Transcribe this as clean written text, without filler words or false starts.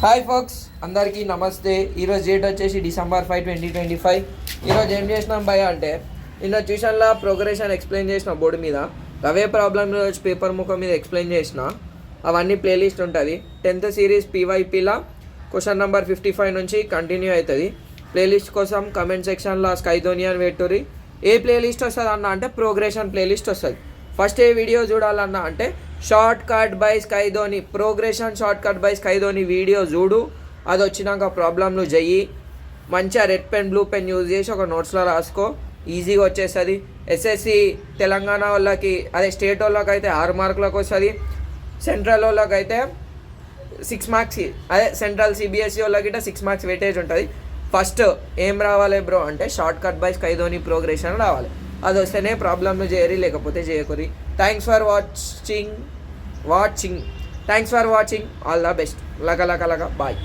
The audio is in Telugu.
హాయ్ ఫోక్స్, అందరికీ నమస్తే. ఈరోజు డేట్ వచ్చేసి December 5, 2025. ఈరోజు ఏం చేసినాం భయ అంటే, నిన్న ట్యూషన్లో ప్రోగ్రెషన్ ఎక్స్ప్లెయిన్ చేసిన బోర్డు మీద అవే ప్రాబ్లమ్ రోజు పేపర్ ముఖం మీద ఎక్స్ప్లెయిన్ చేసిన. అవన్నీ ప్లేలిస్ట్ ఉంటుంది. 10th సిరీస్ PYPలా క్వశ్చన్ నెంబర్ 55 నుంచి కంటిన్యూ అవుతుంది. ప్లేలిస్ట్ కోసం కమెంట్ సెక్షన్లో స్కైధోని అని పెట్టుర్రి. ఏ ప్లేలిస్ట్ వస్తుంది అన్న అంటే ప్రోగ్రెషన్ ప్లేలిస్ట్ వస్తుంది. ఫస్ట్ ఏ వీడియో చూడాలన్నా అంటే షార్ట్ కట్ బై స్కైధోని, ప్రోగ్రెషన్ షార్ట్ కట్ బై స్కైధోని వీడియో చూడు. అది వచ్చినాక ప్రాబ్లంలు చెయ్యి. మంచిగా red pen blue pen use చేసి ఒక నోట్స్లో రాసుకో, ఈజీగా వచ్చేస్తుంది. ఎస్ఎస్సి తెలంగాణ వాళ్ళకి, అదే స్టేట్ వాళ్ళకి అయితే 6 మార్కులకు వస్తుంది. సెంట్రల్ వాళ్ళకి అయితే 6 మార్క్స్, అదే సెంట్రల్ CBSE వాళ్ళకి 6 మార్క్స్ వెయిటేజ్ ఉంటుంది. ఫస్ట్ ఏం రావాలి బ్రో అంటే షార్ట్ కట్ బై స్కైధోని ప్రోగ్రెషన్ రావాలి. అది వస్తేనే ప్రాబ్లమ్ను చేయరి, లేకపోతే చేయకూరి. Thanks for watching. Thanks for watching. All the best. లగ బాయ్.